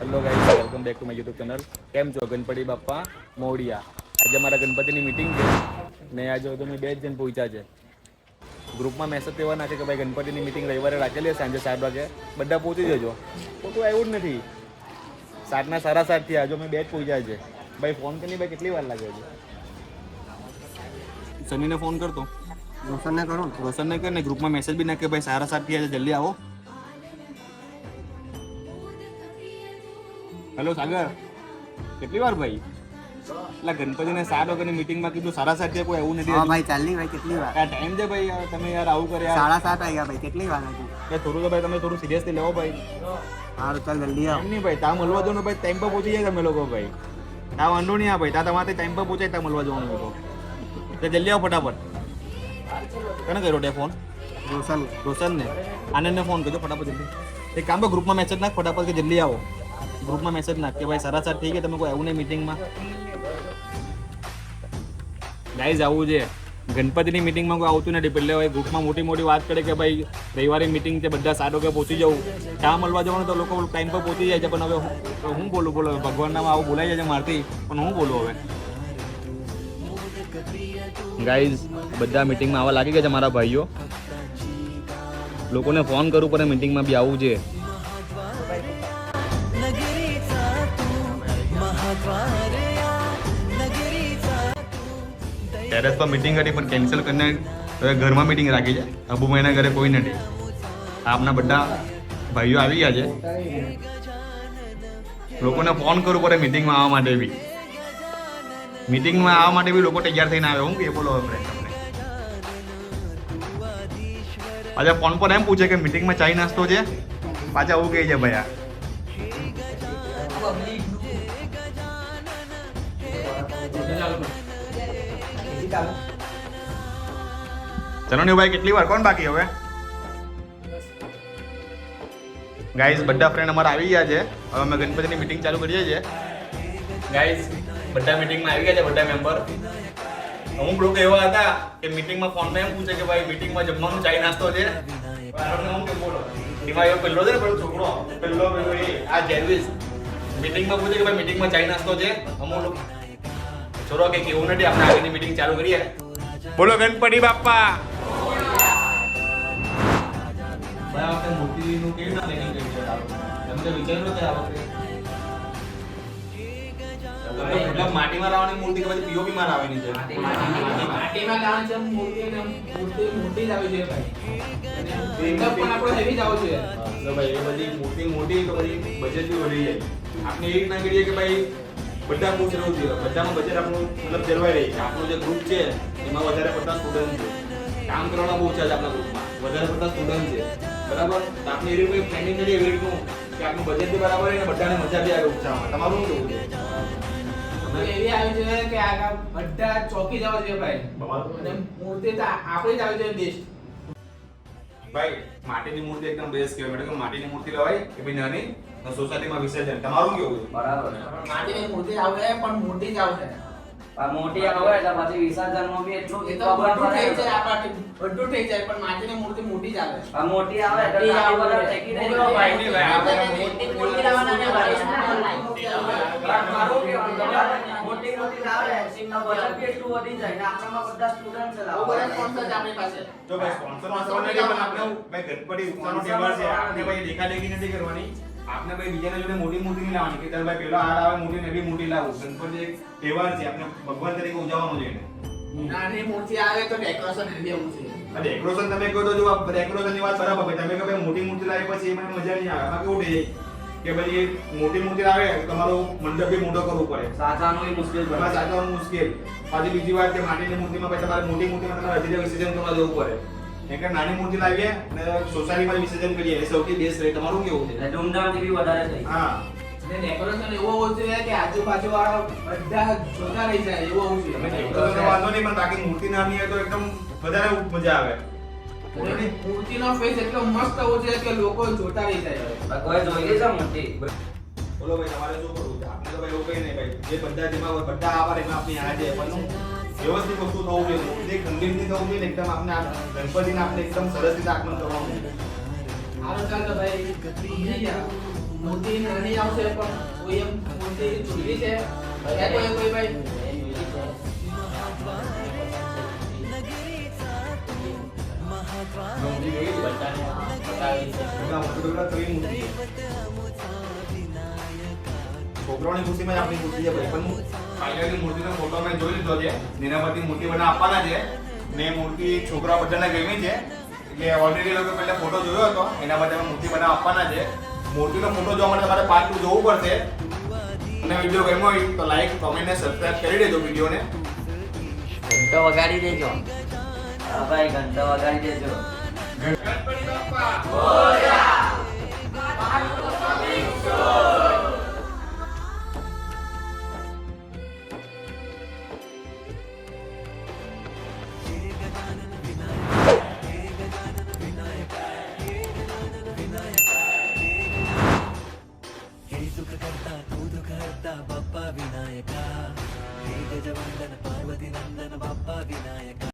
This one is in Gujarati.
Hello guys, welcome back to my YouTube channel. કેમ છો? ગણપતિ બાપ્પા મોડિયા. આજે અમારા ગણપતિની મિટિંગ છે ને આજે તો અમે 2 જ જણ પહોંચ્યા છે. ગ્રુપમાં મેસેજ એવા નાખે કે ભાઈ ગણપતિની મિટિંગ રવિવારે રાખેલી સાંજે 7 વાગે, બધા પહોંચી જજો. તો કોઈ આવ્યું જ નથી. 7:07 થયા, હજુ અમે 2 જ પહોંચ્યા છે. ભાઈ ફોન કરી ભાઈ, કેટલી વાર લાગે છે? સનીને ફોન કરતો. રોશનને કરો. રોશનને કર ને ગ્રુપમાં મેસેજ બી નાખે ભાઈ 7:07 થયા છે, જલ્દી આવો. હેલો સાગર, કેટલી વાર ભાઈ? એટલે ગણપતિને 7 વાગ્યાની મિટિંગમાં કીધું 7:07 થયા, કોઈ એવું નથી. હા ભાઈ, ચાલની ભાઈ, કેટલી વાર? આ ટાઈમ છે ભાઈ, તમે યાર આવું કરે યાર. 7:07 વાગ્યા ભાઈ, કેટલી વાર હતી? થોડું તો ભાઈ તમે થોડું સિરિયસલી લેવો ભાઈ. સારું, ચાલ જલ્દી આવ. એમ નહીં ભાઈ, ત્યાં મળવા જવાનું ભાઈ, ટાઈમ પર પહોંચી જાય તમે લોકો ભાઈ. ત્યાં વાંધો નહીં. આ ભાઈ ત્યાં તમારે ટાઈમ પર પહોંચાય, ત્યાં મળવા જવાનું હતો. તો જલ્દી આવો ફટાફટ. કોને કર્યો તે ફોન? રોશનને. આનંદને ફોન કરજો ફટાફટ જલ્દી. એક કામ કરો, ગ્રુપમાં મેસેજ નાખ ફટાફટ કે જલ્દી આવો. ગ્રુપમાં મેસેજ નાખ કે ભાઈ 7:07 થઈ ગયા, તમે કોઈ આવું નહીં મિટિંગમાં. ગાઈઝ આવું છે, ગણપતિની મિટિંગમાં કોઈ આવતું નથી. પહેલે ભાઈ ગ્રુપમાં મોટી મોટી વાત કરે કે ભાઈ રવિવારે મિટિંગ છે, બધા 7 વાગે પહોંચી જવું. ત્યાં મળવા જવાનું તો લોકો ટાઈમ પર પહોંચી જાય છે. પણ હવે હું બોલું ભગવાનના આવું બોલાઈ જાય છે મારથી, પણ હું બોલું હવે. ગાઈઝ બધા મિટિંગમાં આવવા લાગી ગયા છે મારા ભાઈઓ. લોકોને ફોન કરવું પડે, મિટિંગમાં બી આવવું છે. ટેરેસ પર મિટિંગ હતી પણ કેન્સલ કરીને હવે ઘરમાં મિટિંગ રાખી છે. અબુભાઈના ઘરે કોઈ નથી. આપના બધા ભાઈઓ આવી ગયા છે. લોકોને ફોન કરવું પડે મિટિંગમાં આવવા માટે બી. મિટિંગમાં આવવા માટે બી લોકો તૈયાર થઈને આવે. હું કે બોલો હવે તમને પાછા ફોન પર એમ પૂછે કે મિટિંગમાં ચાય નાસ્તો છે, પાછા આવું કહે છે ભાઈ આ. ચલો ને ભાઈ, કેટલી વાર? કોણ બાકી હવે? ગાઈઝ બધા ફ્રેન્ડ અમારા આવી ગયા છે. હવે અમે ગણપતિની મિટિંગ ચાલુ કરીએ છીએ. ગાઈઝ બધા મિટિંગમાં આવી ગયા છે, બધા મેમ્બર. અમુક લોકો એવા હતા કે મિટિંગમાં ફોનમાં એમ પૂછે કે ભાઈ મિટિંગમાં જમવાનું ચાય નાસ્તો છે. હું કે બોલો એમાં એવો પહેલો છે ને પેલો છોકરો પહેલો આ જેરવીસ મિટિંગમાં પૂછે કે ભાઈ મિટિંગમાં ચાય નાસ્તો છે. અમુક લોકો છોરો કે એવું નથી, આપણે આગળની મિટિંગ ચાલુ કરીએ. બોલો ગણપતિ બાપ્પા. ભાઈ આ વખતે મૂર્તિનું કેવી રીતે પ્લાનિંગ કરી છે? તમે તો વિચાર્યું કે આ વખતે મતલબ માટીમાં લાવવાની મૂર્તિ કે પછી પીઓપી માં લાવવાની છે? માટીમાં લાવવાની છે મૂર્તિ, ને મૂર્તિ મોટી જ આવી છે ભાઈ. મેકઅપ પણ આપણો હેવી જ આવે છે. તો ભાઈ એ બધી મૂર્તિ મોટી તો પછી બજેટ બી વધી જાય. આપણે એ રીતના કરીએ કે ભાઈ બધા ખુશ રહેવું જોઈએ. બધામાં બજેટ આપણું મતલબ જળવાઈ રહે છે. આપણું જે ગ્રુપ છે એમાં વધારે પડતા સ્ટુડન્ટ છે. કામ કરવાના બહુ છે આપણા ગ્રુપમાં, વધારે પડતા સ્ટુડન્ટ છે. બરાબર? તો આપણે એ રીતે પ્લાનિંગ કરીએ એવી રીતનું કે આપણું બજેટ બી બરાબર રહે ને બધાને મજા બી આવે ઉત્સાહમાં. તમારું શું કહેવું છે? એવી આવી છે કે આગળ બધા ચોકી જવા જોઈએ ભાઈ. અને મૂર્તિ તો આપણી જ આવી છે બેસ્ટ. ભાઈ માટીની મૂર્તિ એકદમ બેસ્ટ કહેવાય. એટલે કે માટીની મૂર્તિ લવાય કે ભાઈ નાની સોસાયટીમાં વિસર્જન. તમારું કેવું છે? બરાબર. માટીની મૂર્તિ આવે પણ મોટી જ આવે. આ મોટી આવે એટલે પછી વિસર્જનમાં બી એટલું એ તો બધું થઈ જાય, આપણાથી બધું થઈ જાય, પણ માટીની મૂર્તિ મોટી જ આવે. આ મોટી આવે એટલે કાપી બધા ફેંકી દે. ભાઈ ની મોટી મૂર્તિ લાવવાના ને ભાઈ. મારું કેવું મોટી મોટી લાવે સિંગનો બજેટ બી એટલું વધી જાય ને આપણામાં બધા સ્ટુડન્ટ છે લાવો. બધા સ્પોન્સર છે આપણી પાસે. તો ભાઈ સ્પોન્સર માં સવાલ નથી, પણ આપણે ભાઈ ગણપતિ ઉત્સવનો તહેવાર છે. આપણે ભાઈ દેખાદેખી નથી કરવાની. આપણે ભાઈ બીજાને જોડે મોટી મૂર્તિ નહીં લાવવાની કે ચાલ ભાઈ પેલો આ લાવે મોટી ને બી મોટી લાવું. ગણપતિ એક તહેવાર છે, આપણે ભગવાન તરીકે ઉજવવાનું છે એને. નાની મૂર્તિ આવે તો ડેકોરેશન દેવું છે. આ ડેકોરેશન તમે કહો તો જો ડેકોરેશન ની વાત બરાબર ભાઈ. તમે કહો ભાઈ મોટી મૂર્તિ લાવી પછી એમાં મજા નહીં આવે. આમાં કેવું થઈ જાય કે ભાઈ મોટી મૂર્તિ આવે તમારો મંડપ બી મોટો કરવો પડે. સાચાનું એ મુશ્કેલ બને. એમાં સાચવવાનું મુશ્કેલ. પાછી બીજી વાત કે માટીની મૂર્તિમાં ભાઈ તમારે મોટી મૂર્તિમાં તમારે હજી વિસર્જન કરવા જવું પડે. એટલે નાની મૂર્તિ લાવીએ અને સોસાયટીમાં વિસર્જન કરીએ એ સૌથી બેસ્ટ રહે. તમારું કેવું છે? ધૂમધામથી બી વધારે થઈ. હા, ને ડેકોરેશન એવો હોવું જોઈએ કે આજુબાજુ વાળા બધા જોતા રહી જાય એવો હોવું તમે જોઈએ. ડેકોરેશન વાંધો નહીં, પણ બાકી મૂર્તિ નાની હોય તો એકદમ વધારે મજા આવે. મૂર્તિનો ફેસ એટલો મસ્ત હોવો જોઈએ કે લોકો જોતા રહી જાય. કોઈ જોઈ છે મોટી. બોલો ભાઈ તમારે શું કરવું છે? આપણે તો ભાઈ એવું કઈ નહીં ભાઈ, જે બધા જેમાં બધા આભાર એમાં આપણી આ છે પણ વ્યવસ્થિત વસ્તુ થવું જોઈએ. મૂર્તિ ખંડિતની થવું જોઈએ, એકદમ આપણે ગણપતિને આપણે એકદમ સરસ રીતે આગમન કરવાનું છે. હાલો ચાલ તો ભાઈ મૂર્તિ નાની આવશે પણ કોઈ એમ મૂર્તિ જુદી છે કોઈ ભાઈ મૂર્તિ જોઈ છોકરાઓની ખુશીમાં જ આપણી ખુશી છે ભાઈ પણ ફાઇનલી મૂર્તિનો ફોટો મેં જોઈ લીધો છે એના પરથી મૂર્તિ બનાવ આપવાના છે ને મૂર્તિ છોકરાઓ બધાને ગમી છે એટલે ઓલરેડી લોકો પહેલા ફોટો જોયો હતો એના માટે અમે મૂર્તિ બનાવ આપવાના છે મૂર્તિનો ફોટો જોવા માટે તમારે પાર્ટ 2 જોવું પડશે અને વિડીયો ગમ્યો હોય તો લાઈક કમેન્ટ ને સબસ્ક્રાઇબ કરી દેજો વિડીયોને ઘંટો વગાડી દેજો. હા ભાઈ, ઘંટો વગાડી દેજો. ગણપતિ બાપ્પા हे सुख करता तू दुख हरता बाप्पा विनायका हे गजवंदन